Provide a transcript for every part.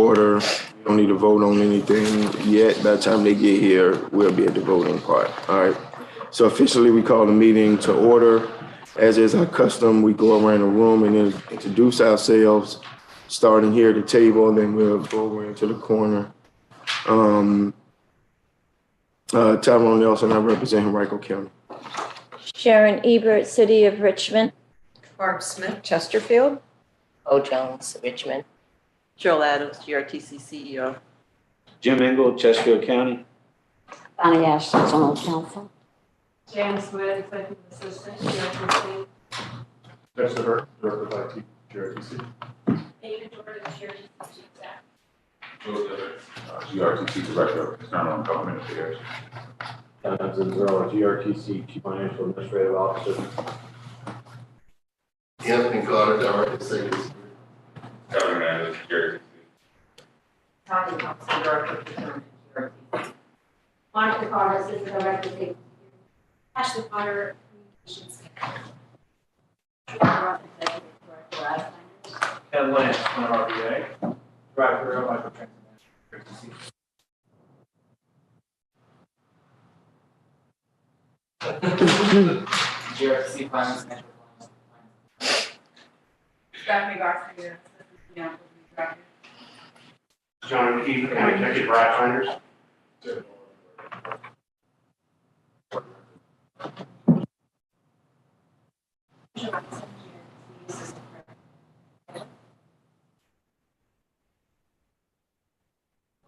order. We don't need to vote on anything yet. By the time they get here, we'll be at the voting part. All right. So officially, we call the meeting to order. As is our custom, we go around the room and then introduce ourselves, starting here at the table, and then we'll go over into the corner. Tyrone Nelson, I represent Henrico County. Sharon Ebert, City of Richmond. Barb Smith, Chesterfield. O. Jones, Richmond. Cheryl Adams, GRTC CEO. Jim Engel, Chesterfield County. Bonnie Ashton, General Counsel. James Wood, Executive Assistant, GRTC. Dexter Hurt, Director of IT, GRTC. David Jordan, GRTC Executive. Joseph Everett, GRTC Director of External and Government Affairs. Zanzaro, GRTC Chief Financial Administrative Officer. Anthony Carter, Director of Executive. Kevin Hernandez, GRTC. Tony Thompson, Director of Procurement, GRTC. Monica Carter, Assistant Director of Safety. Ashley Carter, Communications. Executive Director, RideFinders. Ken Lynch, RBA, Director of Microtransit. GRTC Finance Management. Stephanie Garcia, Assistant Director. John Keith, County Executive RideFinders.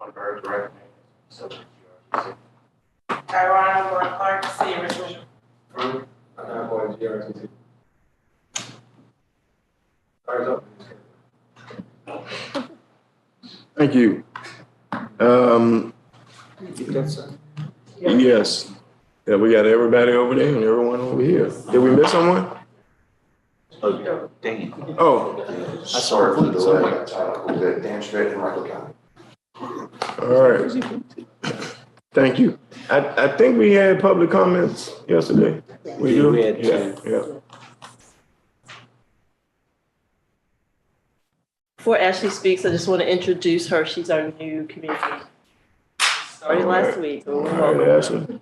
On our direct so GRTC. Tyrone Laura Clark, City of Richmond. GRTC. Cards up. Thank you. Yes. Yeah, we got everybody over there and everyone over here. Did we miss someone? Oh, dang it. Oh, I saw it from the way. Dan Strait in Henrico County. all right. Thank you. I think we had public comments yesterday. We do? We had Yeah, two. yeah. Before Ashley speaks, I just want to introduce her. She's our new community. Started last week. So All we're right, welcome. Ashley.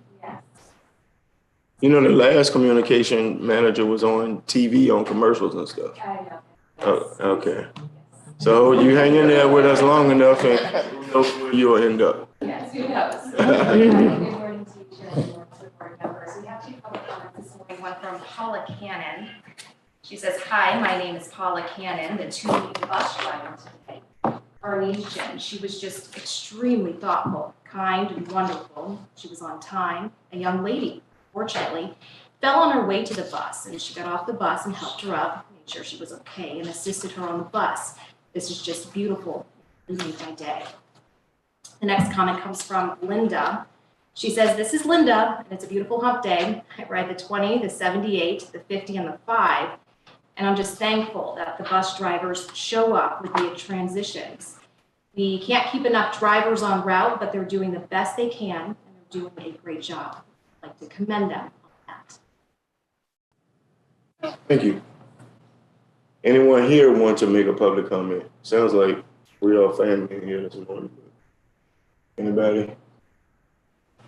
You know, the last communication manager was on TV on commercials and stuff. I know. Oh, okay. So you hang in there with us long enough and who knows where you'll end up. Yes, who knows? Good morning, teachers and board members. We have two public comments this morning, one from Paula Cannon. She says, "Hi, my name is Paula Cannon, the two-week bus driver today. Our nation, she was just extremely thoughtful, kind, and wonderful. She was on time. A young lady, fortunately, fell on her way to the bus, and she got off the bus and helped her up, made sure she was okay, and assisted her on the bus. This is just beautiful. It made my day." The next comment comes from Linda. She says, "This is Linda, and it's a beautiful hump day. I ride the 20, the 78, the 50, and the 5. And I'm just thankful that the bus drivers show up with the transitions. We can't keep enough drivers on route, but they're doing the best they can, and they're doing a great job. I'd like to commend them on that." Thank you. Anyone here want to make a public comment? Sounds like we're all family in here this morning. Anybody?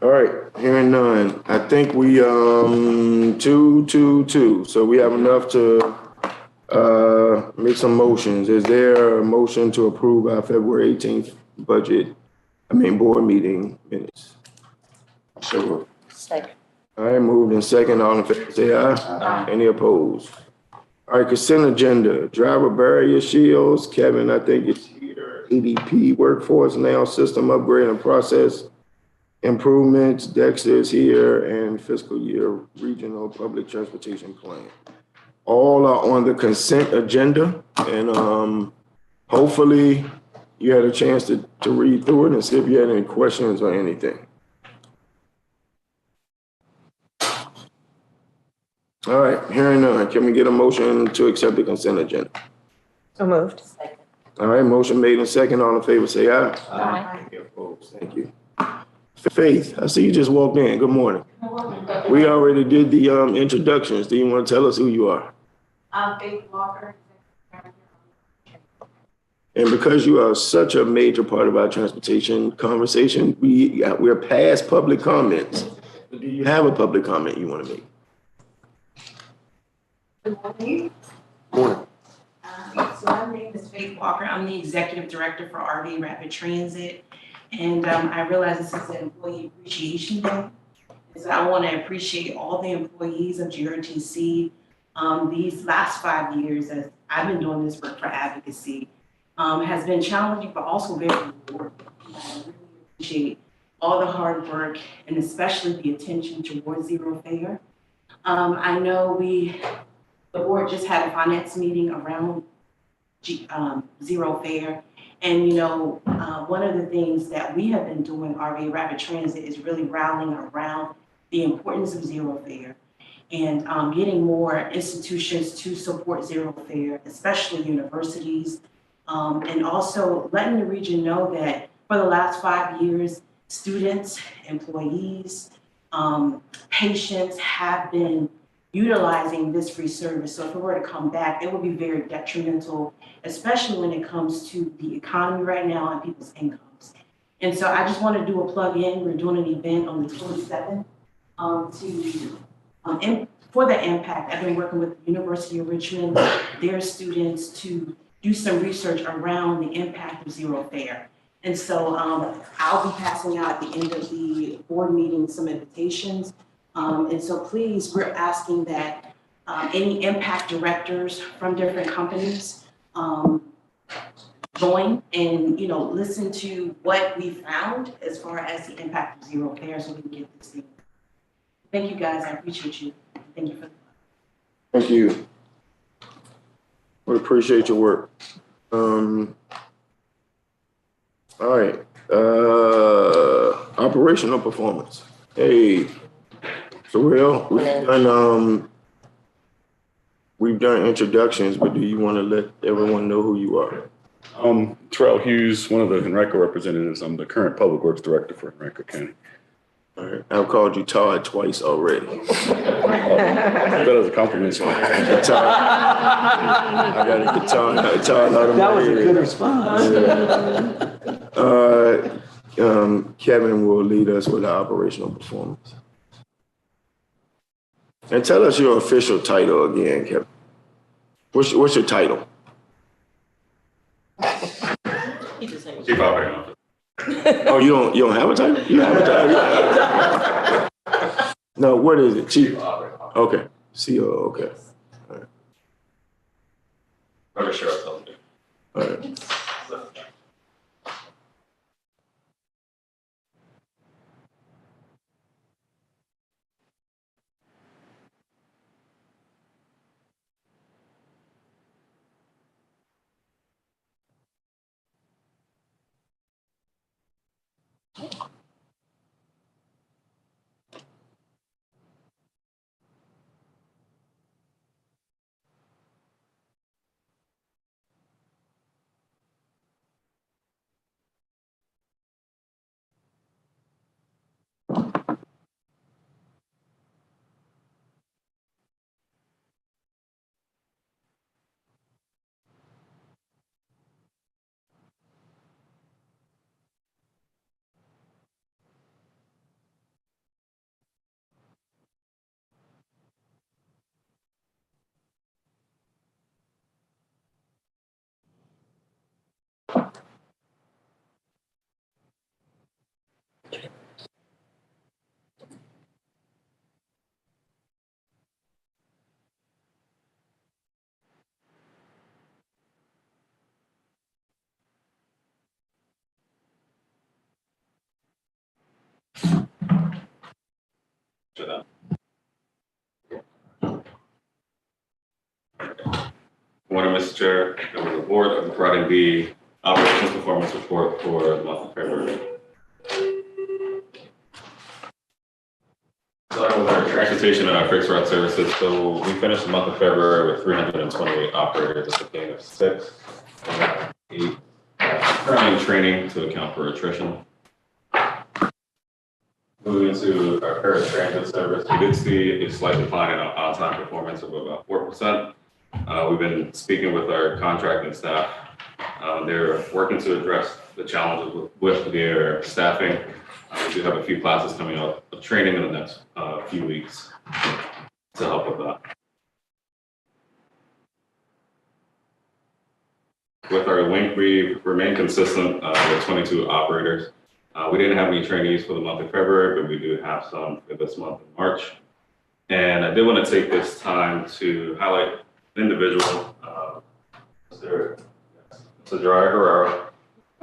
All right, hearing none. I think we, 2-2-2. So we have enough to make some motions. Is there a motion to approve our February 18th board meeting minutes? Sure. Second. All right, moved in second. All in favor, say aye. Aye. Any opposed? All right, consent agenda. Driver barrier shields. Kevin, I think it's here. ADP workforce now system upgrade and process improvements. Dexter's here, and fiscal year regional public transportation plan. All are on the consent agenda, and hopefully you had a chance to read through it and see if you had any questions or anything. All right, hearing none, can we get a motion to accept the consent agenda? So moved. Second. All right, motion made in second. All in favor, say aye. Aye. Any opposed? Thank you. Faith, I see you just walked in. Good morning. We already did the introductions. Do you want to tell us who you are? Faith Walker. And because you are such a major part of our transportation conversation, we're past public comments. Do you have a public comment you want to make? Good morning. Morning. So my name is Faith Walker. I'm the Executive Director for RV Rapid Transit. And I realize this is an Employee Appreciation Day. And so I want to appreciate all the employees of GRTC. These last 5 years, as I've been doing this work for advocacy, has been challenging, but also very rewarding. I really appreciate all the hard work and especially the attention towards zero fare. I know the board just had a finance meeting around zero fare. And, one of the things that we have been doing, RV Rapid Transit, is really rallying around the importance of zero fare and getting more institutions to support zero fare, especially universities, and also letting the region know that for the last 5 years, students, employees, patients have been utilizing this free service. So if it were to come back, it would be very detrimental, especially when it comes to the economy right now and people's incomes. And so I just want to do a plug in. We're doing an event on the 27th for the impact. I've been working with the University of Richmond, their students, to do some research around the impact of zero fare. And so I'll be passing out at the end of the board meeting some invitations. And so please, we're asking that any impact directors from different companies join and, listen to what we found as far as the impact of zero fare so we can get this thing. Thank you guys, I appreciate you. Thank you for the. Thank you. We appreciate your work. All right, operational performance. Hey, Sorrel, we've done introductions, but do you want to let everyone know who you are? Terrell Hughes, one of the Henrico representatives. I'm the current Public Works Director for Henrico County. All right, I've called you Todd twice already. That was a compliment. Todd. I got to get Todd out of my That was a area. good response. Kevin will lead us with our operational performance. And tell us your official title again, Kevin. What's your title? Chief Operating Officer. Oh, you don't have a title? You have a title? No, what is it? Chief Operating Officer. Okay. CO, okay. All right. I'm sure I'll tell you. All right. Morning, Mr. Chair, members of the board. I'm providing the operations performance report for the month of February. Starting with our transportation and our fixed route services. So we finished the month of February with 328 operators at the beginning of 6. And 8 currently in training to account for attrition. Moving into our current transit service, we did see a slight decline in our on-time performance of about 4%. We've been speaking with our contracting staff They're working to address the challenges with their staffing. We do have a few classes coming up of training in the next few weeks to help with that. With our link, we remain consistent with 22 operators. We didn't have any trainees for the month of February, but we do have some for this month in March. And I did want to take this time to highlight an individual, Mr. Gerard Herrera.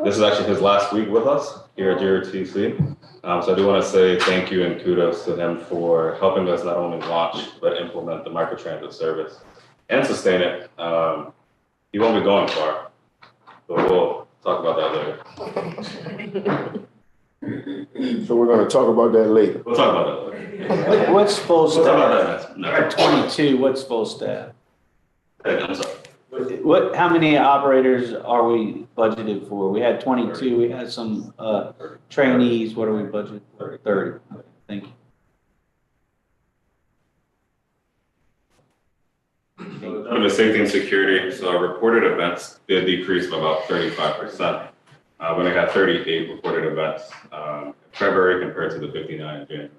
This is actually his last week with us here at GRTC. So I do want to say thank you and kudos to him for helping us not only launch, but implement the microtransit service and sustain it. He won't be going far, but we'll talk about that later. So we're gonna talk about that later. We'll talk about that later. What's full We'll talk staff? about that next. 22, what's full staff? I'm sorry. How many operators are we budgeted for? We had 22, we had some trainees. What are we budgeted for? 30. Okay, thank you. Under safety and security, so our reported events did decrease by about 35%. When I had 38 reported events in February compared to the 59 in January.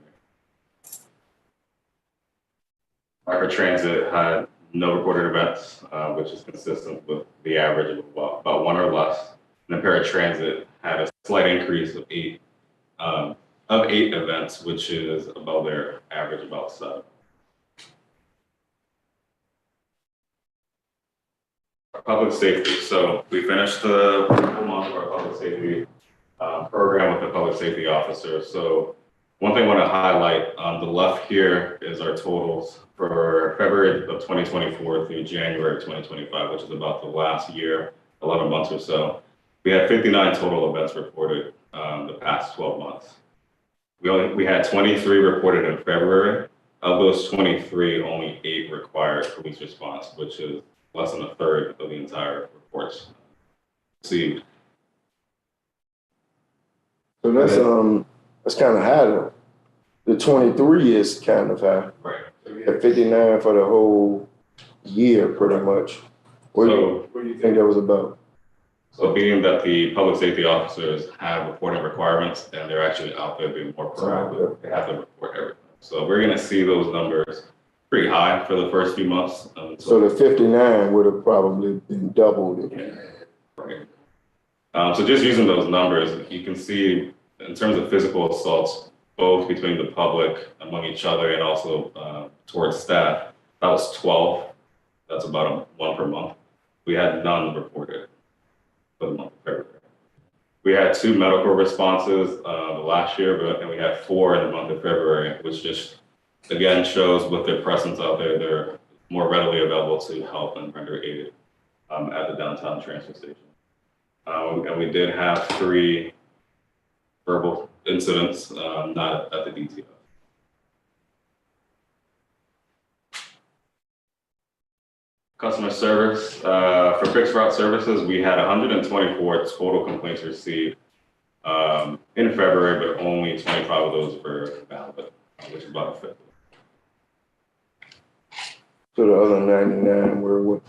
Microtransit had no reported events, which is consistent with the average of about one or less. And the paratransit had a slight increase of eight events, which is above their average, about 7. Public safety. So we finished the full month of our public safety program with the public safety officer. So one thing I want to highlight on the left here is our totals for February of 2024 through January of 2025, which is about the last year, 11 months or so. We had 59 total events reported the past 12 months. We had 23 reported in February. Of those 23, only 8 required police response, which is less than a third of the entire reports received. So that's kind of high though. The 23 is kind of high. Right. So we had 59 for the whole year, pretty much. What do you think that was about? So being that the public safety officers have reporting requirements and they're actually out there being more proactive, they have to report everything. So we're gonna see those numbers pretty high for the first few months. So the 59 would have probably been doubled. Yeah. Right. So just using those numbers, you can see in terms of physical assaults, both between the public, among each other, and also towards staff, that was 12. That's about 1 per month. We had none reported for the month of February. We had 2 medical responses last year, and we had 4 in the month of February, which just, again, shows with their presence out there, they're more readily available to help and render aid at the downtown transfer station. And we did have 3 verbal incidents, not at the DTO. Customer service, for fixed route services, we had 124 total complaints received in February, but only 25 of those were valid, which is about a fifth. So the other 99 were what?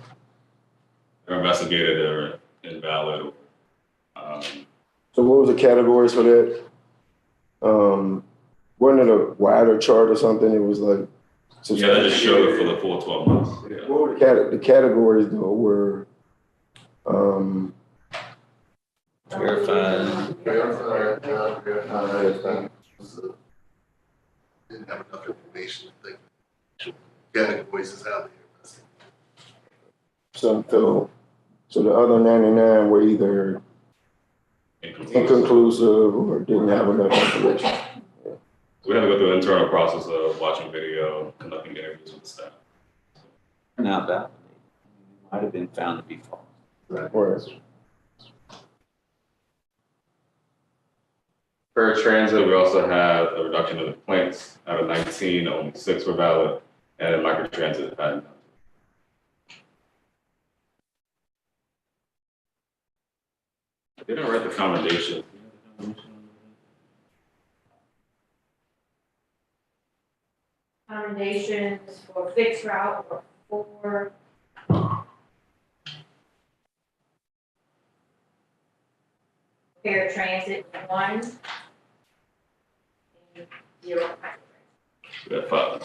They're investigated or invalid. So what was the categories for that? Wasn't it a wider chart or something? It was like. Yeah, that just showed it for the full 12 months. Yeah. What were the categories though were? Verified. Didn't have enough information to think categories is out there. So the other 99 were either inconclusive or didn't have enough information. We had to go through the internal process of watching video, conducting interviews with the staff. Not validated. Might have been found to be false. Right. For transit, we also had a reduction of complaints. Out of 19, only 6 were valid, and in microtransit had none. I didn't write the commendation. Commendations for fixed route or for Paratransit, 1. 0. We have 5.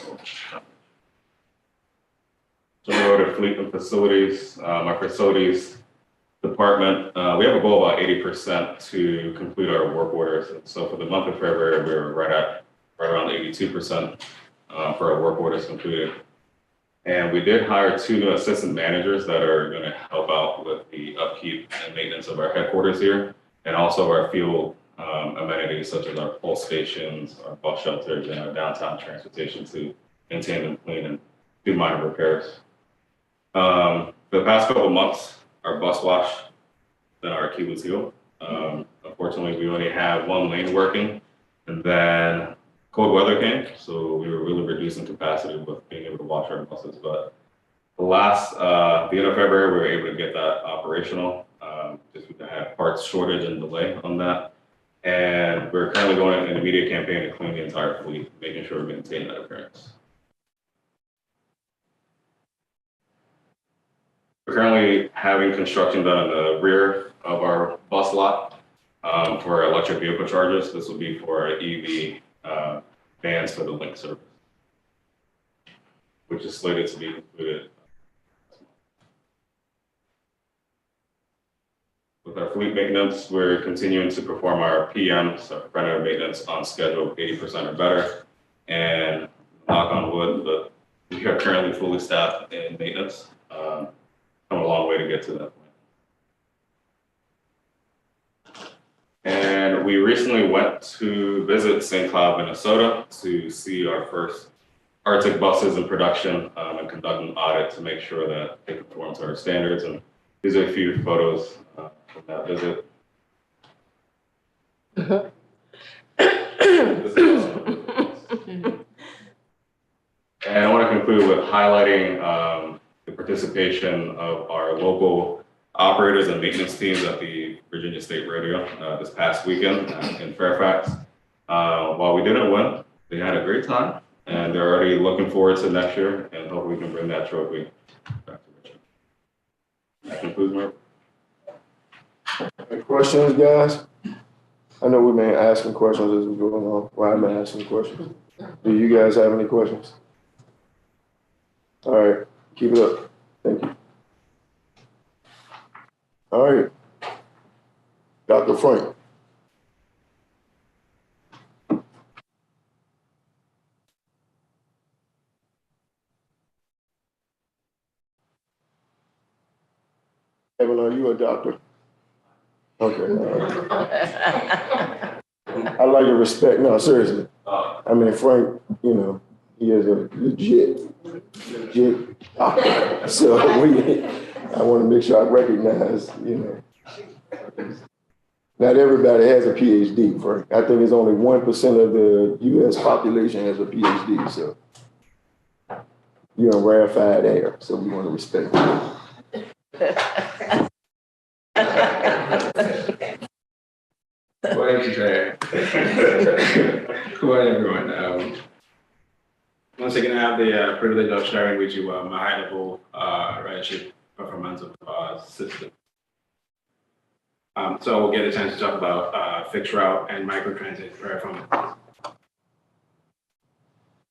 So we go to fleet and facilities. Our facilities department, we have a goal of about 80% to complete our work orders. And so for the month of February, we were right around 82% for our work orders completed. And we did hire 2 new assistant managers that are going to help out with the upkeep and maintenance of our headquarters here, and also our field amenities such as our pulse stations, our bus shelters, and our downtown transportation to maintain and clean and do minor repairs. For the past couple of months, our bus wash and our key was healed. Unfortunately, we only have 1 lane working, and then cold weather came, so we were really reducing capacity with being able to wash our buses. But the end of February, we were able to get that operational. Just we had parts shortage and delay on that. And we're currently going in an immediate campaign to clean the entire fleet, making sure we maintain that appearance. We're currently having construction done in the rear of our bus lot for our electric vehicle chargers. This will be for our EV vans for the Link service, which is slated to be concluded. With our fleet maintenance, we're continuing to perform our PMs, so preventative maintenance, on schedule, 80% or better. And knock on wood, but we are currently fully staffed in maintenance. Come a long way to get to that point. And we recently went to visit St. Cloud, Minnesota to see our first Arctic buses in production and conduct an audit to make sure that they conform to our standards. And these are a few photos from that visit. And I want to conclude with highlighting the participation of our local operators and maintenance teams at the Virginia State Rodeo this past weekend in Fairfax. While we didn't win, they had a great time, and they're already looking forward to next year and hope we can bring that trophy back to Richmond. That concludes my report. Any questions, guys? I know we've been asking questions as we go along. Well, I've been asking questions. Do you guys have any questions? All right, keep it up. Thank you. All right, Dr. Frank. Evan, are you a doctor? Okay. I like to respect, no, seriously. I mean, Frank, you know, he is a legit doctor. So I want to make sure I recognize, you know, not everybody has a PhD, Frank. I think it's only 1% of the US population has a PhD, so you're in rarefied air, so we want to respect you. Thank you, Jay. Good morning, everyone. Once again, I have the privilege of sharing with you my high-level ridership performance of our system. So we'll get a chance to talk about fixed route and microtransit performance.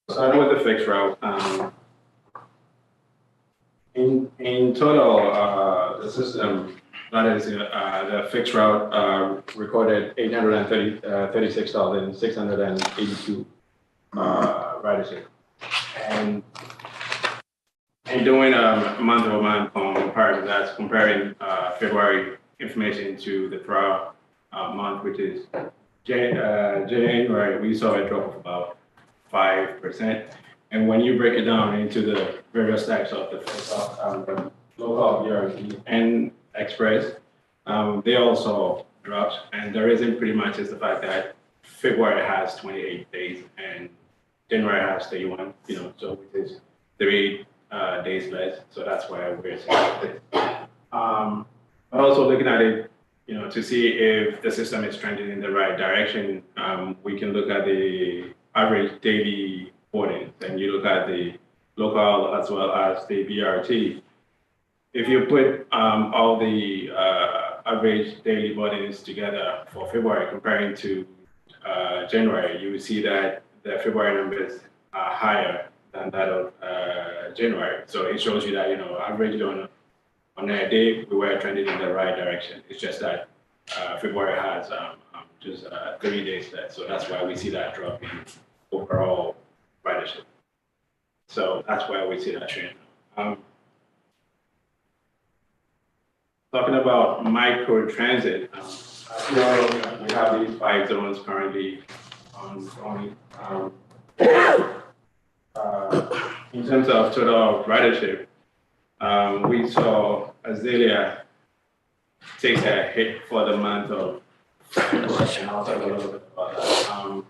Starting with the fixed route, in total, the system, that is, the fixed route recorded 836,682 ridership. And doing a month-over-month comparison, that's comparing February information to the prior month, which is January, we saw a drop of about 5%. And when you break it down into the various types of the local GRTC and Express, they also dropped, and the reason pretty much is the fact that February has 28 days and January has 31, you know, so it is 3 days less, so that's why we're seeing this. But also looking at it, you know, to see if the system is trending in the right direction, we can look at the average daily boardings, and you look at the local as well as the BRT. If you put all the average daily boardings together for February comparing to January, you will see that the February numbers are higher than that of January. So it shows you that, average on a day, we were trending in the right direction. It's just that February has just 3 days left. So that's why we see that drop in overall ridership. So that's why we see that trend. Talking about micro transit, we have these 5 zones currently ongoing. In terms of total ridership, we saw Azalea take a hit for the month of February, and I'll talk a little bit about that.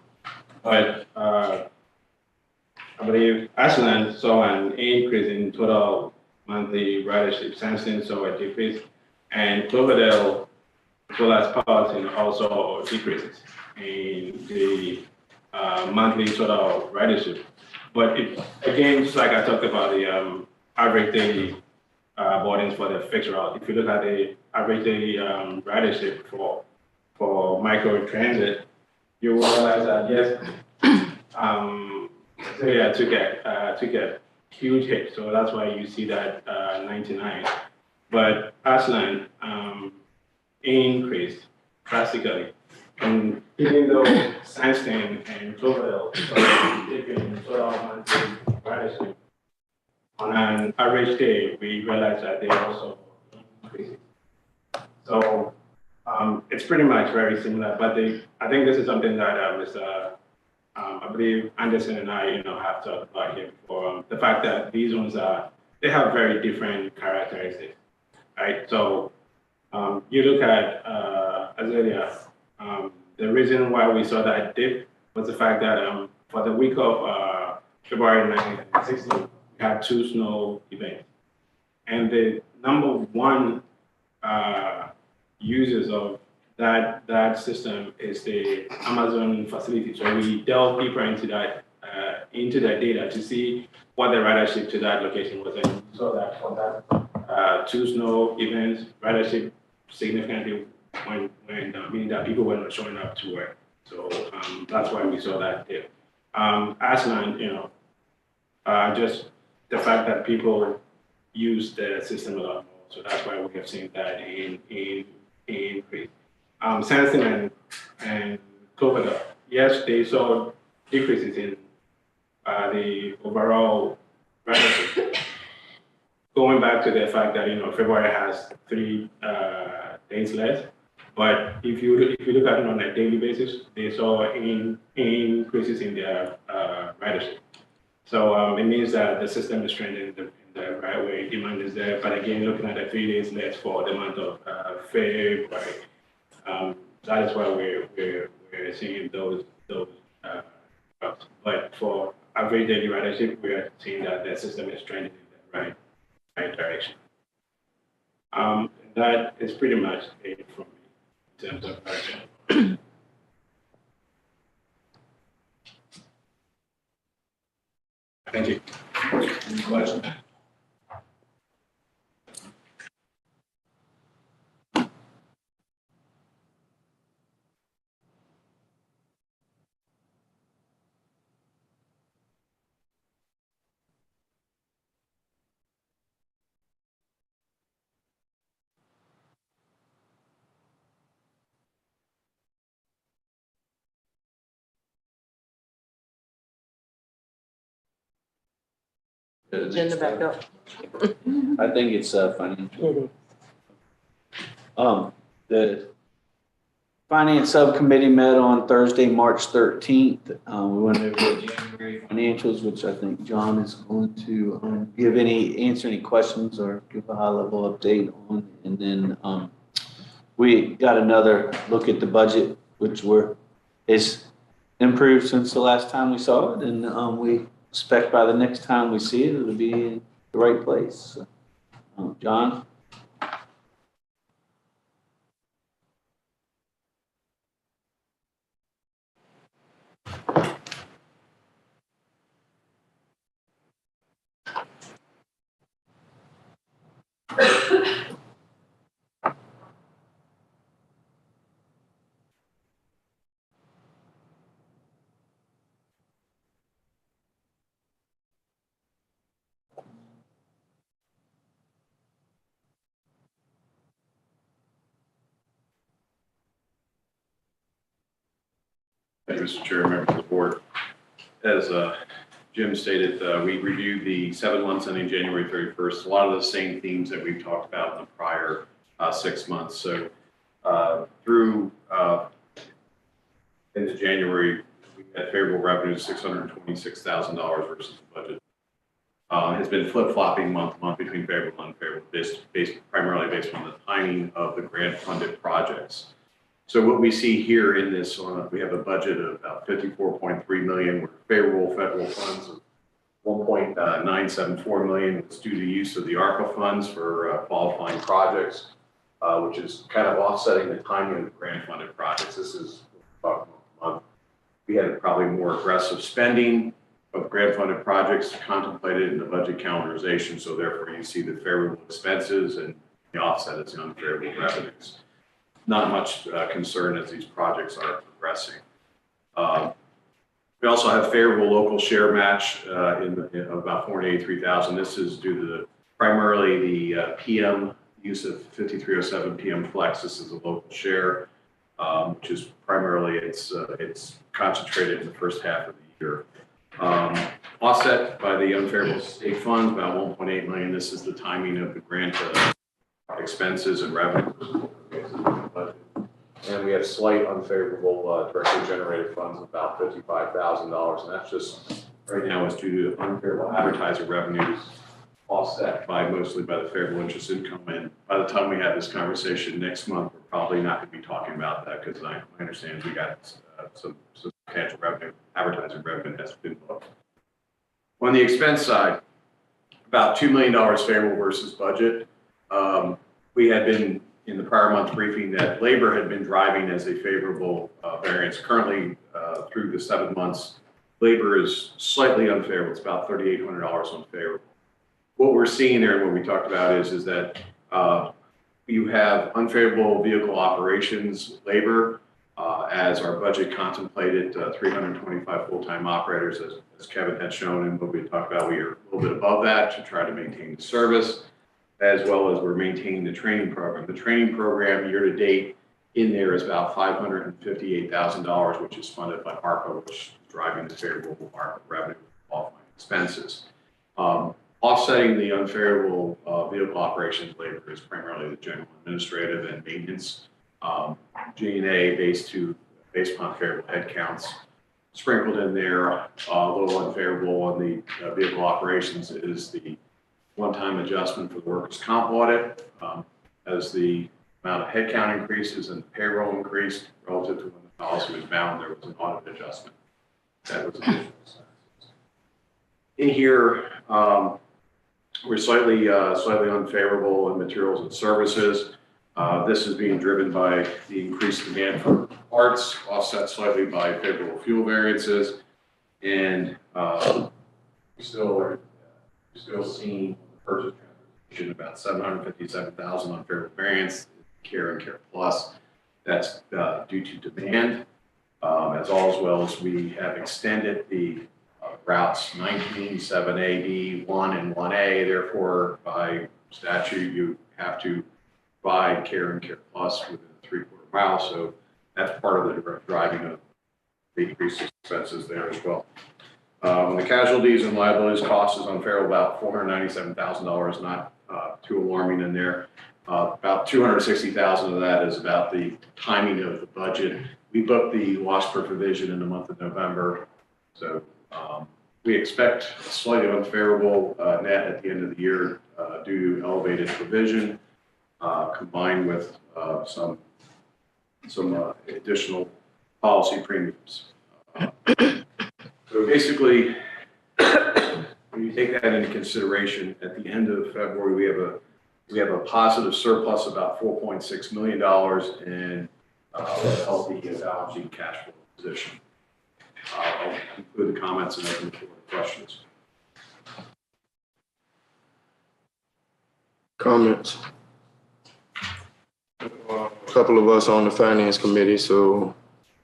But I believe Ashland saw an increase in total monthly ridership. Sampson saw a decrease, and Cloverdale, as well as Powhatan, also decreases in the monthly total ridership. But again, just like I talked about the average daily boardings for the fixed route, if you look at the average daily ridership for micro transit, you will realize that yes, Australia took a huge hit, so that's why you see that 99. But Ashland increased drastically, and even though Sandstone and Cloverdale taking total monthly ridership, on an average day, we realize that they also increase. So it's pretty much very similar, but I think this is something that Mr. I believe Anderson and I, have talked about here before. The fact that these ones they have very different characteristics, right? So you look at Azalea, the reason why we saw that dip was the fact that for the week of February 19th and 16th, we had 2 snow events. And the number one users of that system is the Amazon facility. So we delve deeper into that data to see what the ridership to that location was. And we saw that for that 2 snow events, ridership significantly went down, meaning that people were not showing up to work. So that's why we saw that dip. Ashland, just the fact that people use the system a lot more. So that's why we have seen that increase. Sandstone and Cloverdale, yes, they saw decreases in the overall ridership. Going back to the fact that February has 3 days less, but if you look at it on a daily basis, they saw increases in their ridership. So it means that the system is trending in the right way. Demand is there, but again, looking at the 3 days less for the month of February. That is why we're seeing those drops. But for average daily ridership, we are seeing that the system is trending in the right direction. That is pretty much it from me in terms of ridership. Thank you. Any questions? Agenda back up. I think it's financial. The Finance Subcommittee met on Thursday, March 13th. We went over the January financials, which I think John is going to answer any questions or give a high-level update on. And then we got another look at the budget, which is improved since the last time we saw it. And we expect by the next time we see it, it'll be in the right place. So, John? Thank you, Mr. Chair, members of the board. As Jim stated, we reviewed the 7 months ending January 31st. A lot of the same themes that we've talked about in the prior 6 months. So through into January, we had favorable revenues $626,000 versus the budget. Has been flip-flopping month to month between favorable and unfavorable, primarily based on the timing of the grant-funded projects. So what we see here in this, we have a budget of about $54.3 million, with favorable federal funds of $1.974 million. It's due to use of the ARPA funds for qualifying projects, which is kind of offsetting the timing of the grant-funded projects. This is about a month. We had probably more aggressive spending of grant-funded projects contemplated in the budget calendarization, so therefore you see the favorable expenses and the offset is the unfavorable revenues. Not much concern as these projects are progressing. We also have favorable local share match in about $483,000. This is due to primarily the PM use of 5307 PM Flex. This is a local share, which is primarily it's concentrated in the first half of the year. Offset by the unfavorable state funds, about $1.8 million. This is the timing of the grant expenses and revenues. And we have slight unfavorable directly generated funds, about $55,000, and that's just right now is due to unfavorable advertising revenues, offset by mostly by the favorable interest income. And by the time we have this conversation next month, we're probably not going to be talking about that because I understand we got some substantial revenue, advertising revenue has been booked. On the expense side, about $2 million favorable versus budget. We had been in the prior month briefing that labor had been driving as a favorable variance. Currently, through the 7 months, labor is slightly unfavorable. It's about $3,800 unfavorable. What we're seeing there and what we talked about is that you have unfavorable vehicle operations labor as our budget contemplated 325 full-time operators, as Kevin had shown and what we talked about. We are a little bit above that to try to maintain the service, as well as we're maintaining the training program. The training program year to date in there is about $558,000, which is funded by ARPA, which is driving the favorable ARPA revenue qualifying expenses. Offsetting the unfavorable vehicle operations labor is primarily the general administrative and maintenance. G&A based upon favorable headcounts. Sprinkled in there, a little unfavorable on the vehicle operations is the one-time adjustment for the workers' comp audit. As the amount of headcount increases and the payroll increased relative to when the policy was bound, there was an audit adjustment. That was additional expenses. In here, we're slightly unfavorable in materials and services. This is being driven by the increased demand for parts, offset slightly by favorable fuel variances, and we still are seeing purchase transportation about $757,000 unfavorable variance, Care and Care Plus. That's due to demand, as well as we have extended the routes 19, 7A, B, 1, and 1A. Therefore, by statute, you have to provide Care and Care Plus within a 3/4 mile. So that's part of the driving of the increased expenses there as well. The casualties and liabilities cost is unfair, about $497,000, not too alarming in there. About $260,000 of that is about the timing of the budget. We booked the loss per provision in the month of November, so we expect a slightly unfavorable net at the end of the year due to elevated provision, combined with some additional policy premiums. So basically, when you take that into consideration, at the end of February, we have a positive surplus of about $4.6 million and a healthy balance sheet cash flow position. I'll conclude the comments and open the floor to questions. Comments? A couple of us on the finance committee, so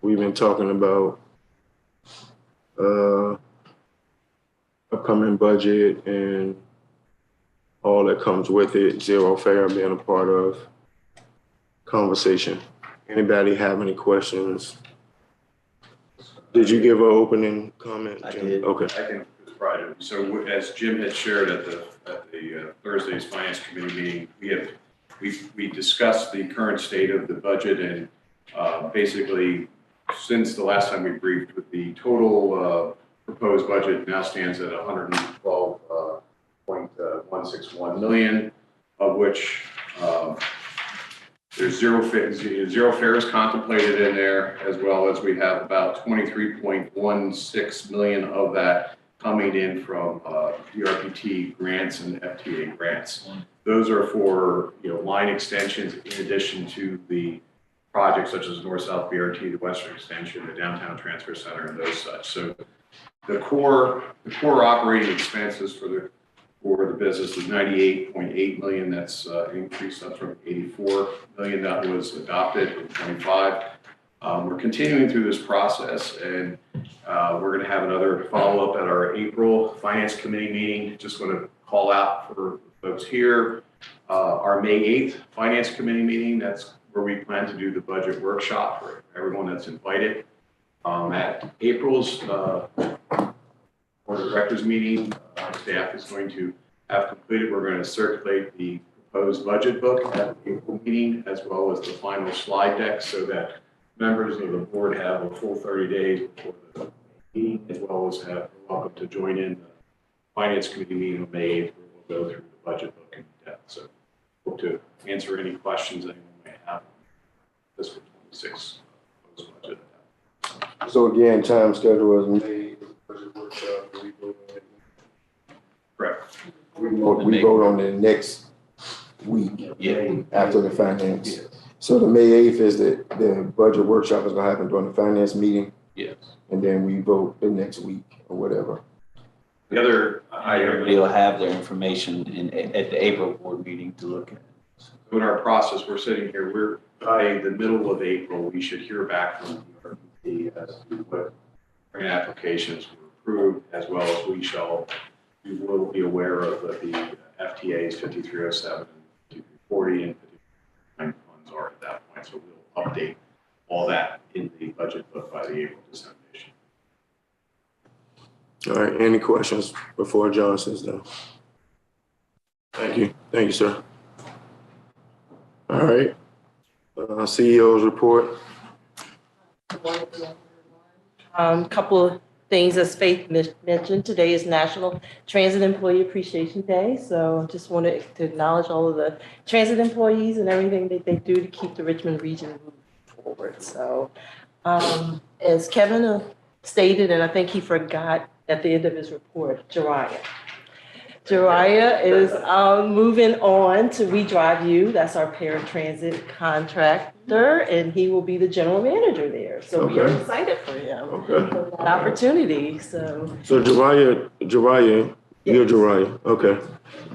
we've been talking about upcoming budget and all that comes with it, zero fair being a part of conversation. Anybody have any questions Did you give an opening comment, I Jim? did. Okay. I can provide it. So as Jim had shared at the Thursday's Finance Committee meeting, we discussed the current state of the budget and basically since the last time we briefed with the total proposed budget now stands at 112.161 million, of which there's zero fares contemplated in there, as well as we have about 23.16 million of that coming in from GRTC grants and FTA grants. Those are for line extensions in addition to the projects such as North-South BRT, the Western Extension, the Downtown Transfer Center, and those such. So the core operating expenses for the business is 98.8 million. That's increased up from 84 million that was adopted in 25. We're continuing through this process, and we're going to have another follow-up at our April Finance Committee meeting. Just want to call out for folks here, our May 8th Finance Committee meeting. That's where we plan to do the budget workshop for everyone that's invited. At April's Board of Directors meeting, our staff is going to have completed. We're going to circulate the proposed budget book at the April meeting, as well as the final slide deck, so that members of the board have a full 30 days before the meeting, as well as have welcome to join in the Finance Committee meeting on May 8th, where we'll go through the budget book in depth. So hope to answer any questions anyone may have on fiscal 26 proposed budget. So again, time schedule was made. Budget workshop. Correct. We vote on the next week after the finance. Yes. So the May 8th is the budget workshop is gonna happen during the finance meeting, Yes. and then we vote the next week or whatever. The other item Everybody will have their information at the April board meeting to look at. in our process, we're sitting here, we're by the middle of April, we should hear back from the as to what grant applications were approved, as well as we will be aware of the FTAs 5307 and 5340 and 59 funds are at that point. So we'll update all that in the budget book by the April dissemination. All right, any questions before John says no? Thank you, sir. All right, CEO's report. Couple of things, as Faith mentioned, today is National Transit Employee Appreciation Day. So I just wanted to acknowledge all of the transit employees and everything that they do to keep the Richmond region moving forward. So as Kevin stated, and I think he forgot at the end of his report, Jariah is moving on to We Drive You. That's our paratransit contractor, and he will be the general manager there. So we are excited for him, for that opportunity. So Jariah, you're Jariah, okay.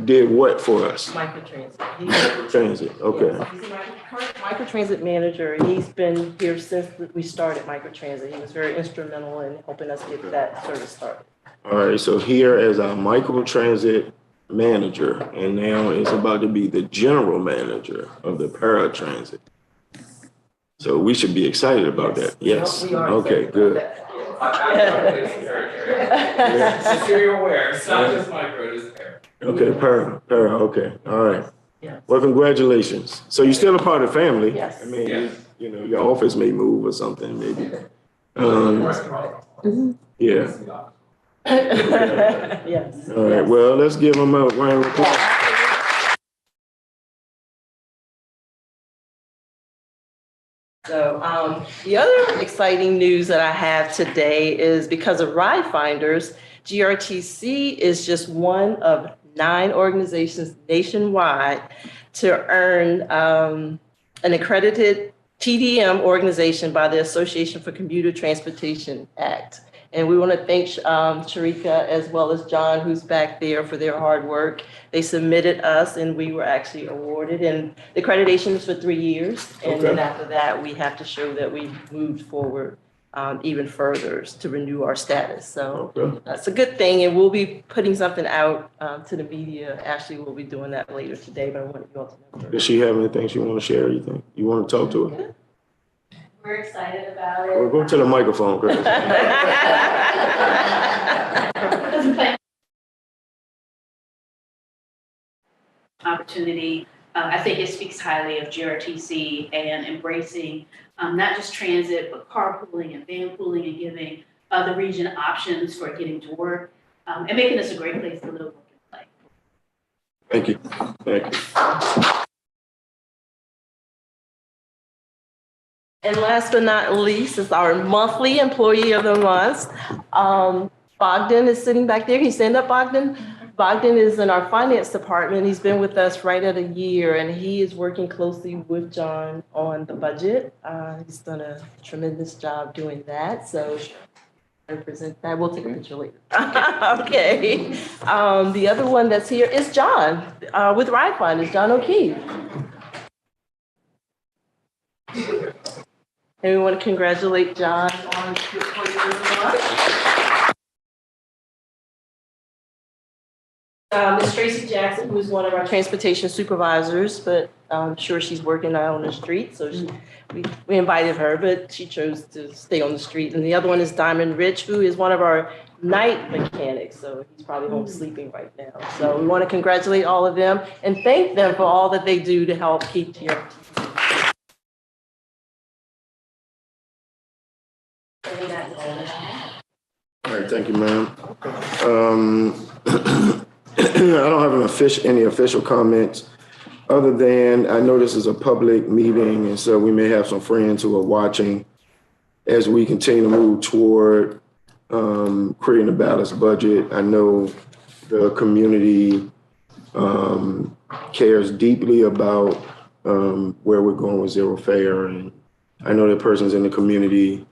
Did what for us? microtransit. Transit, okay. Yes, he's a current microtransit manager, and he's been here since we started microtransit. He was very instrumental in helping us get that service started. All right, so here as our microtransit manager, and now it's about to be the general manager of the paratransit. So we should be excited about that. Yes. We are Okay, excited good. about Just so you're aware, it's not just micro, it's air. Okay, para, okay, all right. Yes. Well, congratulations. So you're still a part of the family? Yes. I mean, Yes. you know, your office may move or something, maybe. Yeah. Yes. All right, well, let's give them a round of applause. So the other exciting news that I have today is because of RideFinders, GRTC is just one of 9 organizations nationwide to earn an accredited TDM organization by the Association for Commuter Transportation Act. And we want to thank Sharika as well as John, who's back there, for their hard work. They submitted us and we were actually awarded, and the accreditation is for 3 years. And then after that, we have to show that we moved forward even further to renew our status. So that's a good thing. And we'll be putting something out to the media. Ashley will be doing that later today, but I want you all to know. Does she have anything she want to share, you think? You want to talk to her? We're excited about Well, it. go to the microphone, Chris. Opportunity. I think it speaks highly of GRTC and embracing not just transit, but carpooling and van pooling and giving the region options for getting to work and making this a great place to live, work, and play. Thank you. Thank you. And last but not least is our monthly employee of the month. Bogdan is sitting back there. Can you stand up, Bogdan? Bogdan is in our finance department. He's been with us right at a year, and he is working closely with John on the budget. He's done a tremendous job doing that. So I present that. We'll take a picture later. Okay. The other one that's here is John with RideFinders, John O'Keefe. And we want to congratulate John on his employee of the month. Ms. Tracy Jackson, who is one of our transportation supervisors, but I'm sure she's working out on the street, so we invited her, but she chose to stay on the street. And the other one is Diamond Rich, who is one of our night mechanics, so he's probably home sleeping right now. So we want to congratulate all of them and thank them for all that they do to help keep GRTC. All right, thank you, ma'am. I don't have any official comments other than I know this is a public meeting, and so we may have some friends who are watching as we continue to move toward creating a balanced budget. I know the community cares deeply about where we're going with zero fare, and I know there are persons in the community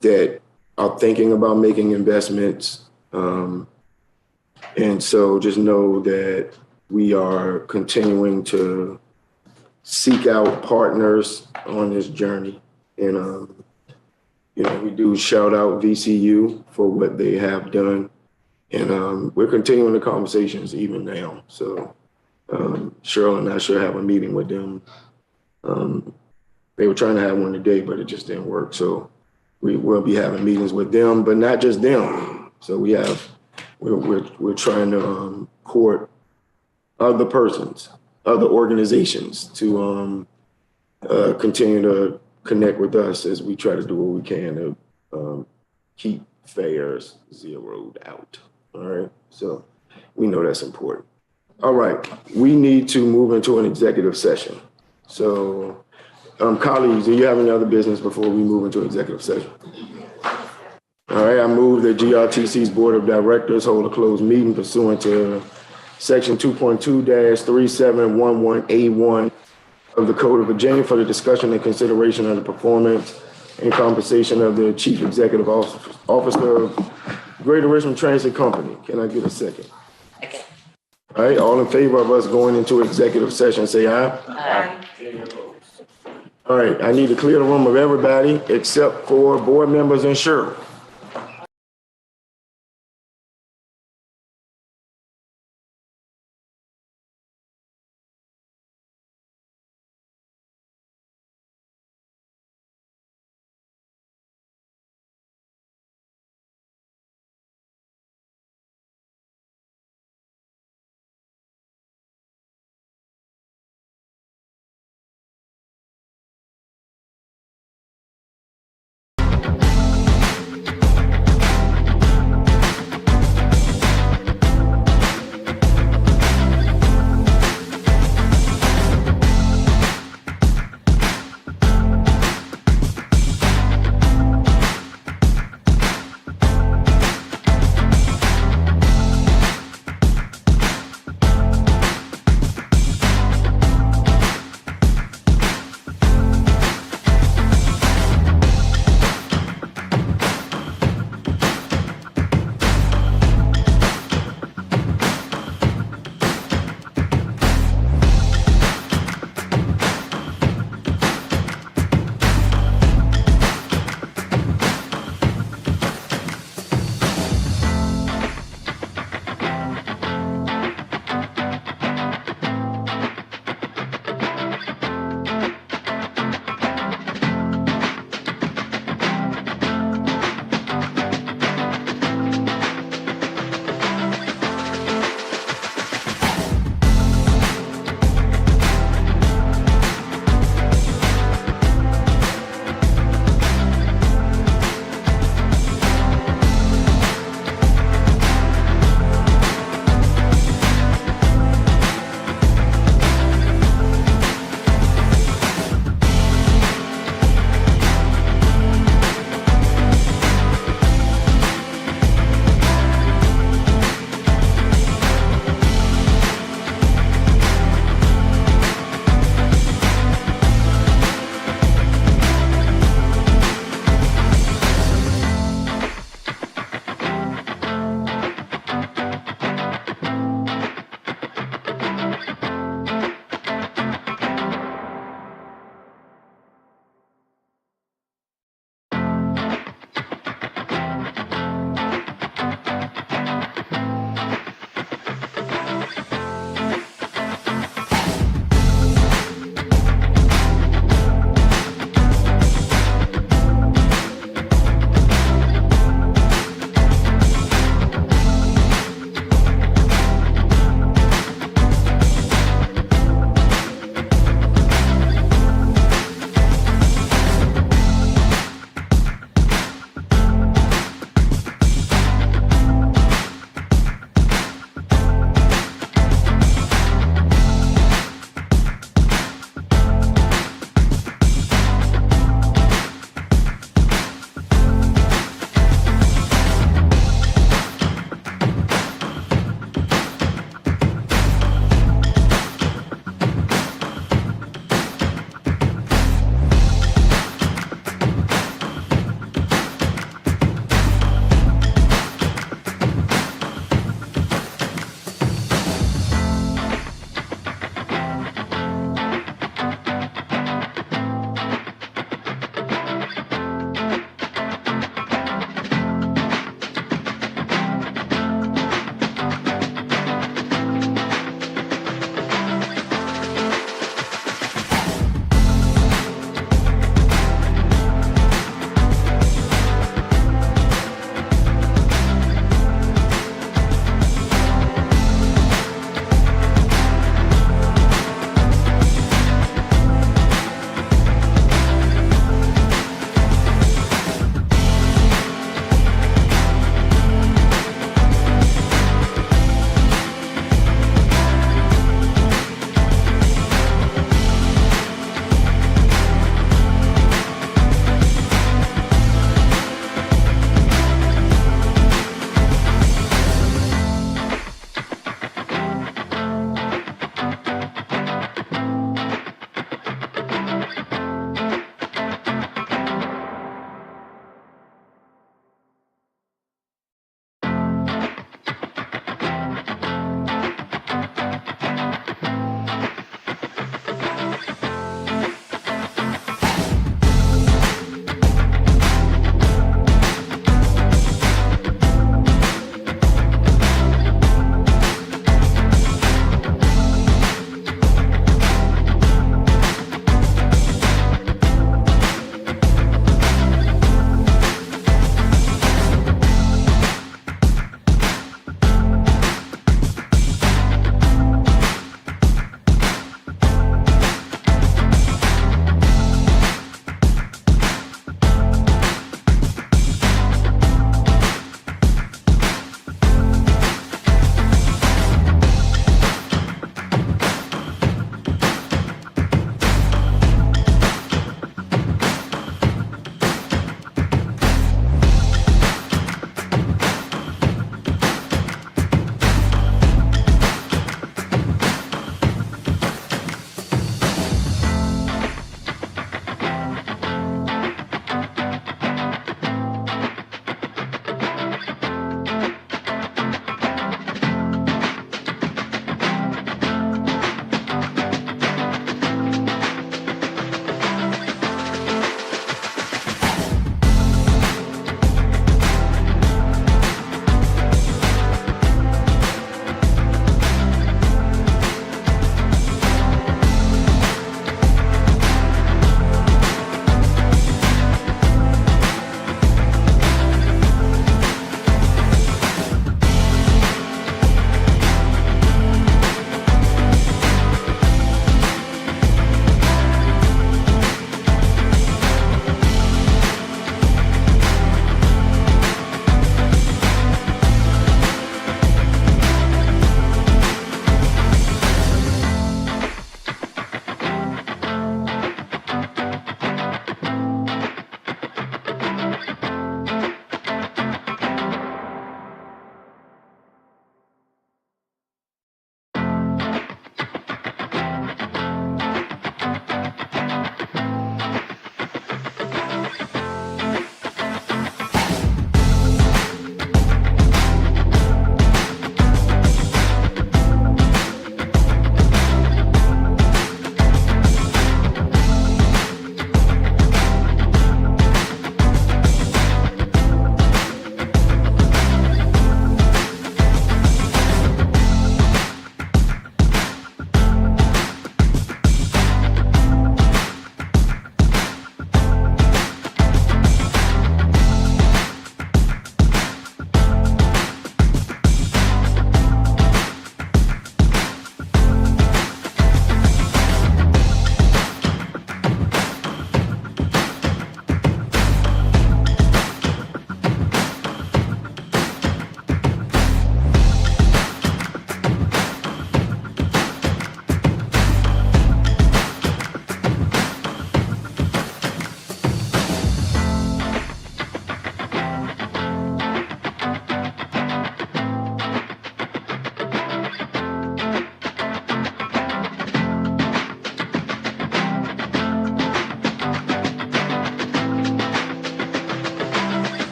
that are thinking about making investments. And so just know that we are continuing to seek out partners on this journey. And, you know, we do shout out VCU for what they have done. And we're continuing the conversations even now. So Cheryl and I should have a meeting with them. They were trying to have one today, but it just didn't work. So we will be having meetings with them, but not just them. So we're trying to court other persons, other organizations to continue to connect with us as we try to do what we can to keep fares zeroed out. All right, so we know that's important. All right, we need to move into an executive session. So colleagues, do you have any other business before we move into executive session? All right, I move that GRTC's Board of Directors hold a closed meeting pursuant to Section 2.2-3711A1 of the Code of Virginia for the discussion and consideration of the performance and compensation of the Chief Executive Officer of Greater Richmond Transit Company. Can I get a second? Second. All right, all in favor of us going into executive session, say aye. Aye. All right, I need to clear the room of everybody except for board members and Cheryl.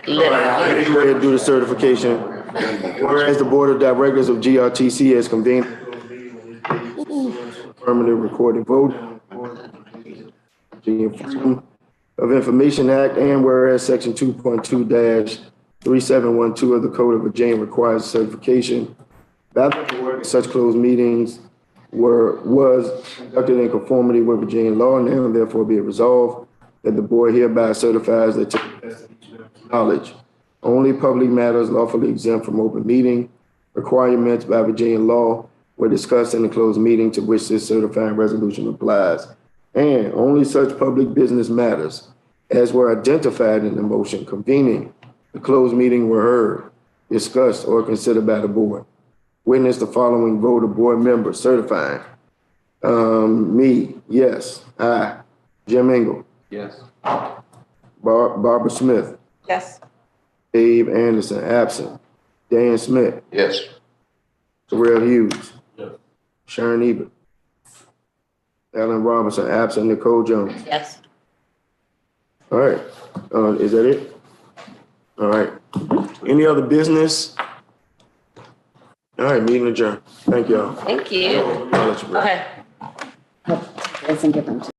Little. Go ahead and do the certification. Whereas the Board of Directors of GRTC has convened permanent recorded vote, the Freedom of Information Act, and whereas Section 2.2-3712 of the Code of Virginia requires certification by the board, such closed meetings was conducted in conformity with Virginia law. Now therefore be it resolved that the board hereby certifies that to the best of each member's knowledge, only public matters lawfully exempt from open meeting requirements by Virginia law were discussed in the closed meeting to which this certifying resolution applies, and only such public business matters as were identified in the motion convening the closed meeting were heard, discussed, or considered by the board. Witness the following vote of board members certifying. Me, yes. I, Jim Engel. Yes. Barbara Smith. Yes. Dave Anderson, absent. Dan Smith. Yes. Terrell Hughes. Yes. Sharon Ebert. Ellen Robinson, absent. Nicole Jones. Yes. All right. Is that it? All right. Any other business? All right, meeting adjourned. Thank y'all. Thank you. I'll let you break. Okay. Doesn't give them to